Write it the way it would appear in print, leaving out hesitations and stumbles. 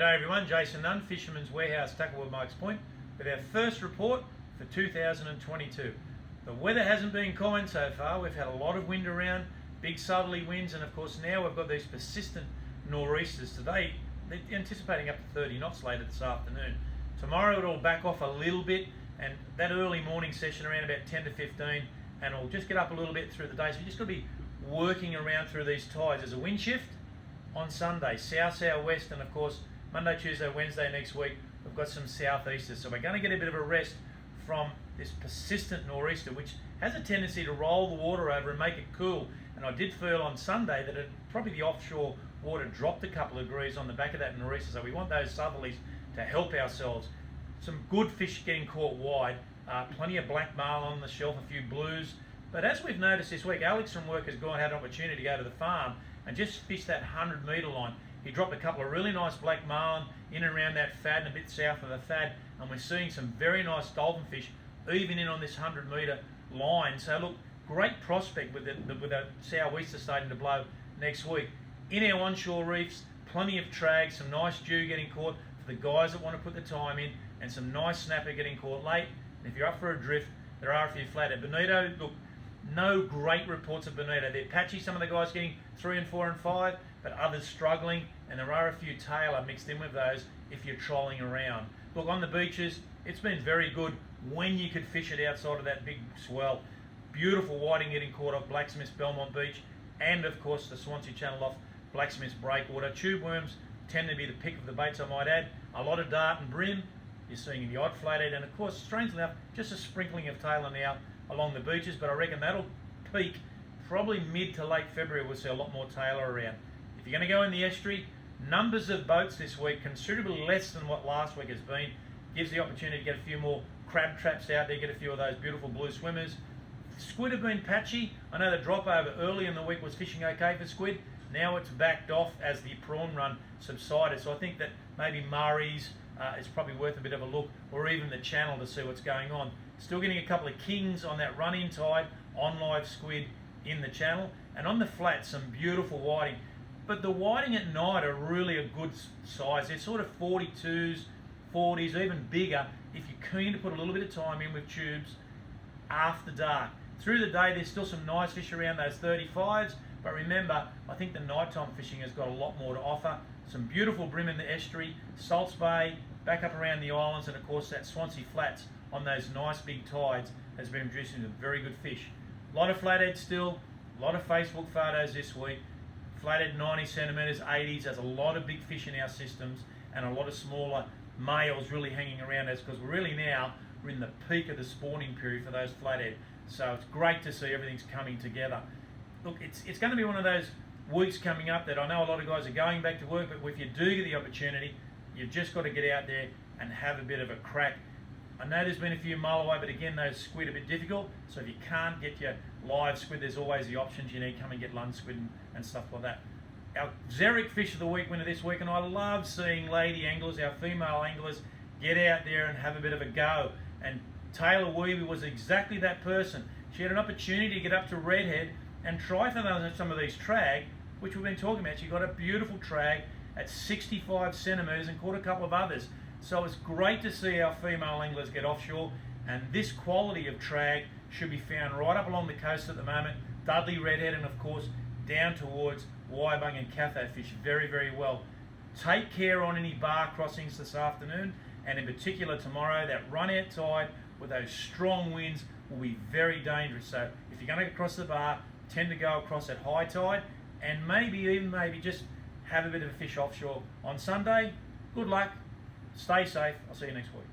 G'day everyone, Jason Nunn, Fisherman's Warehouse, Tacklewood, Mikes Point, with our first report for 2022. The weather hasn't been kind so far. We've had a lot of wind around, big southerly winds, and of course now we've got these persistent nor'easters. Today, they're anticipating up to 30 knots later this afternoon. Tomorrow it'll back off a little bit, and that early morning session around about 10 to 15, and it'll just get up a little bit through the day. So you just got to be working around through these tides. There's a wind shift on Sunday, south-southwest, and of course Monday, Tuesday, Wednesday next week, we've got some southeasters. So we're going to get a bit of a rest from this persistent nor'easter, which has a tendency to roll the water over and make it cool. And I did feel on Sunday that probably the offshore water dropped a couple of degrees on the back of that nor'easter. So we want those southerlies to help ourselves. Some good fish getting caught wide, plenty of black marlin on the shelf, a few blues. But as we've noticed this week, Alex from work has had an opportunity to go to the farm and just fish that 100-metre line. He dropped a couple of really nice black marlin in and around that fad and a bit south of the fad, and we're seeing some very nice dolphin fish even in on this 100-metre line. So look, great prospect with that sou'easter starting to blow next week. In our onshore reefs, plenty of trag, some nice dew getting caught for the guys that want to put the time in, and some nice snapper getting caught late. And if you're up for a drift, there are a few flathead. Bonito, look, no great reports of bonito. They're patchy, some of the guys getting 3 and 4 and 5, but others struggling, and there are a few Tayla mixed in with those if you're trolling around. Look, on the beaches, it's been very good when you could fish it outside of that big swell. Beautiful whiting getting caught off Blacksmith's Belmont Beach, and of course the Swansea Channel off Blacksmith's Breakwater. Tube worms tend to be the pick of the baits, I might add. A lot of dart and brim you're seeing in the odd flathead, and of course, strangely enough, just a sprinkling of Tayla now along the beaches, but I reckon that'll peak probably mid to late February. We'll see a lot more Tayla around. If you're going to go in the estuary, numbers of boats this week, considerably less than what last week has been. Gives the opportunity to get a few more crab traps out there, get a few of those beautiful blue swimmers. Squid have been patchy. I know the drop over early in the week was fishing okay for squid. Now it's backed off as the prawn run subsided. So I think that maybe Murray's is probably worth a bit of a look, or even the Channel to see what's going on. Still getting a couple of kings on that run-in tide, on live squid in the Channel. And on the flat, some beautiful whiting. But the whiting at night are really a good size. They're sort of 42s, 40s, even bigger if you're keen to put a little bit of time in with tubes after dark. Through the day, there's still some nice fish around those 35s, but remember, I think the nighttime fishing has got a lot more to offer. Some beautiful brim in the estuary, Salts Bay, back up around the islands, and of course that Swansea Flats on those nice big tides has been producing some very good fish. A lot of flathead still, a lot of Facebook photos this week. Flathead 90 centimetres, 80s, there's a lot of big fish in our systems, and a lot of smaller males really hanging around us, because we're in the peak of the spawning period for those flathead. So it's great to see everything's coming together. Look, it's going to be one of those weeks coming up that I know a lot of guys are going back to work, but if you do get the opportunity, you've just got to get out there and have a bit of a crack. I know there's been a few mile away, but again, those squid are a bit difficult. So if you can't get your live squid, there's always the options. You need to come and get lung squid and stuff like that. Our ZEREK Fish of the Week winner this week, and I love seeing lady anglers, our female anglers, get out there and have a bit of a go. And Tayla Wiebe was exactly that person. She had an opportunity to get up to redhead and try for some of these trag, which we've been talking about. She got a beautiful trag at 65 centimetres and caught a couple of others. So it's great to see our female anglers get offshore, and this quality of trag should be found right up along the coast at the moment. Dudley redhead, and of course down towards Wyebung and Cathay fish very, very well. Take care on any bar crossings this afternoon, and in particular tomorrow. That run out tide with those strong winds will be very dangerous. So if you're going to cross the bar, tend to go across at high tide, and maybe just have a bit of a fish offshore on Sunday. Good luck. Stay safe. I'll see you next week.